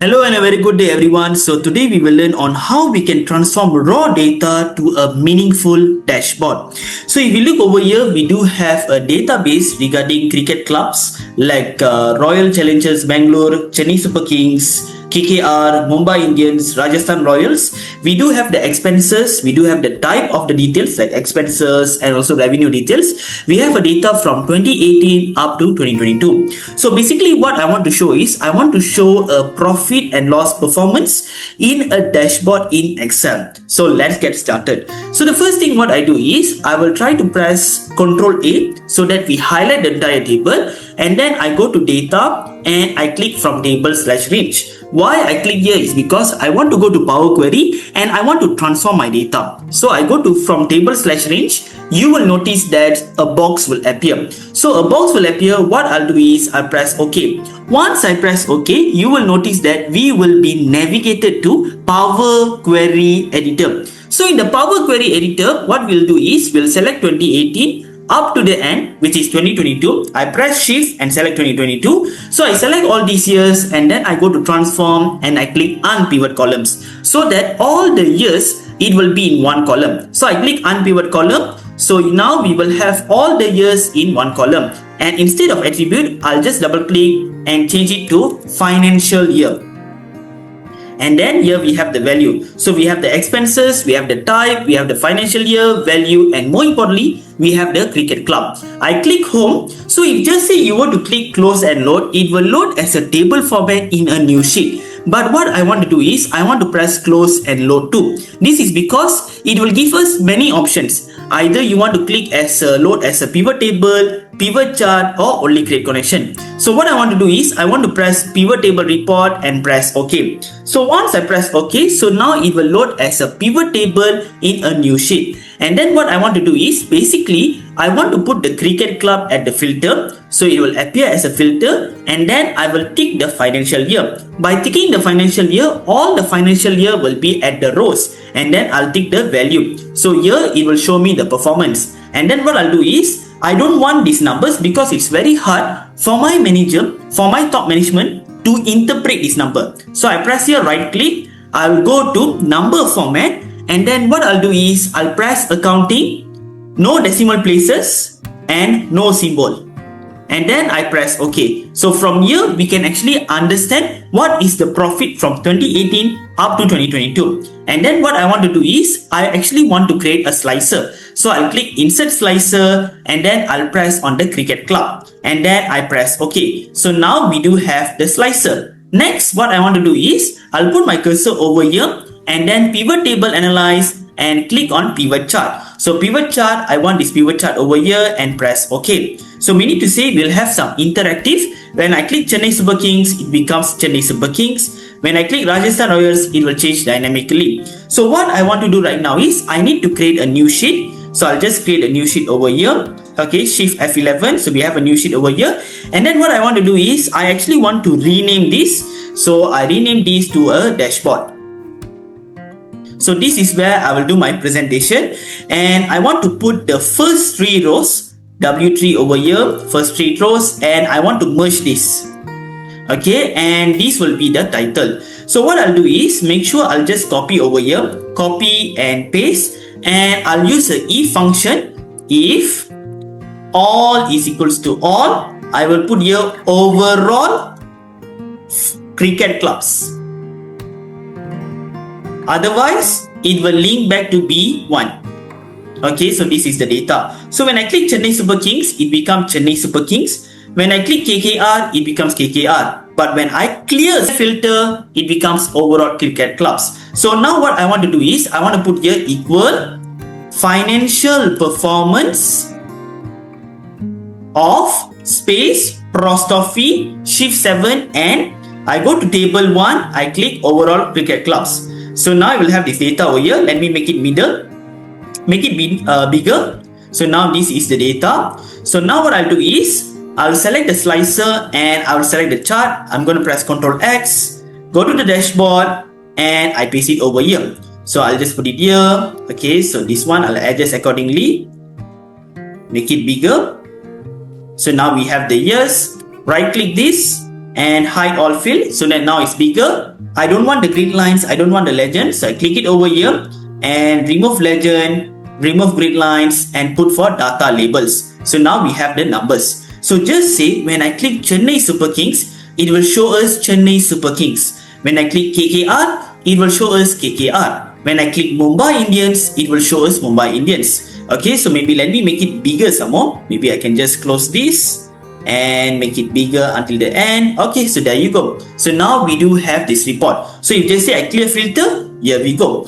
Hello and a very good day everyone. So today we will learn on how we can transform raw data to a meaningful dashboard. So if you look over here, we do have a database regarding cricket clubs like Royal Challengers Bangalore, Chennai Super Kings, KKR, Mumbai Indians, Rajasthan Royals. We do have the expenses, we do have the type of the details like expenses and also revenue details. We have a data from 2018 up to 2022. So basically what I want to show is, I want to show a profit and loss performance in a dashboard in Excel. So let's get started. So the first thing what I do is, I will try to press Ctrl A so that we highlight the entire table, and then I go to data and I click from table/range. Why I click here is because I want to go to Power Query and I want to transform my data. So I go to from table/range. You will notice that a box will appear. So a box will appear. What I'll do is I'll press OK. Once I press OK, you will notice that we will be navigated to Power Query Editor. So in the Power Query Editor, what we'll do is we'll select 2018 up to the end, which is 2022. I press shift and select 2022. So I select all these years and then I go to transform and I click unpivot columns so that all the years it will be in one column. So I click unpivot column. So now we will have all the years in one column, and instead of attribute, I'll just double click and change it to financial year. And then here we have the value. So we have the expenses, we have the type, we have the financial year, value, and more importantly, we have the cricket club. I click home. So if just say you want to click close and load, it will load as a table format in a new sheet. But what I want to do is, I want to press close and load too. This is because it will give us many options. Either you want to click as a load as a pivot table, pivot chart, or only create connection. So what I want to do is, I want to press pivot table report and press OK. So once I press OK, so now it will load as a pivot table in a new sheet. And then what I want to do is, basically, I want to put the cricket club at the filter. So it will appear as a filter, and then I will tick the financial year. By ticking the financial year, all the financial year will be at the rows, and then I'll tick the value. So here it will show me the performance. And then what I'll do is, I don't want these numbers because it's very hard for my manager, for my top management to interpret this number. So I press here right click, I'll go to number format, and then what I'll do is, I'll press accounting, no decimal places and no symbol. And then I press OK. So from here, we can actually understand what is the profit from 2018 up to 2022. And then what I want to do is, I actually want to create a slicer. So I'll click insert slicer and then I'll press on the cricket club. And then I press OK. So now we do have the slicer. Next, what I want to do is, I'll put my cursor over here and then pivot table analyze and click on pivot chart. So pivot chart, I want this pivot chart over here and press OK. So we need to say we'll have some interactive. When I click Chennai Super Kings, it becomes Chennai Super Kings. When I click Rajasthan Royals, it will change dynamically. So what I want to do right now is, I need to create a new sheet. So I'll just create a new sheet over here. Okay, shift F11. So we have a new sheet over here. And then what I want to do is, I actually want to rename this. So I rename this to a dashboard. So this is where I will do my presentation, and I want to put the first three rows, W3 over here, first three rows, and I want to merge this. Okay, and this will be the title. So what I'll do is, make sure I'll just copy over here, copy and paste, and I'll use the if function. If all is equals to all, I will put here overall cricket clubs. Otherwise, it will link back to B1. Okay, so this is the data. So when I click Chennai Super Kings, it becomes Chennai Super Kings. When I click KKR, it becomes KKR. But when I clear the filter, it becomes overall cricket clubs. So now what I want to do is, I want to put here equal financial performance of space Prostophy shift 7, and I go to table 1, I click overall cricket clubs. So now I will have this data over here. Let me make it middle, make it bigger. So now this is the data. So now what I'll do is, I'll select the slicer and I'll select the chart. I'm going to press Ctrl X, go to the dashboard, and I paste it over here. So I'll just put it here. Okay, so this one I'll adjust accordingly, make it bigger. So now we have the years. Right click this and hide all field so that now it's bigger. I don't want the grid lines, I don't want the legend, so I click it over here and remove legend, remove grid lines and put for data labels. So now we have the numbers. So just say when I click Chennai Super Kings, it will show us Chennai Super Kings. When I click KKR, it will show us KKR. When I click Mumbai Indians, it will show us Mumbai Indians. Okay, so maybe let me make it bigger some more. Maybe I can just close this and make it bigger until the end. Okay, so there you go. So now we do have this report. So if just say I clear filter, here we go.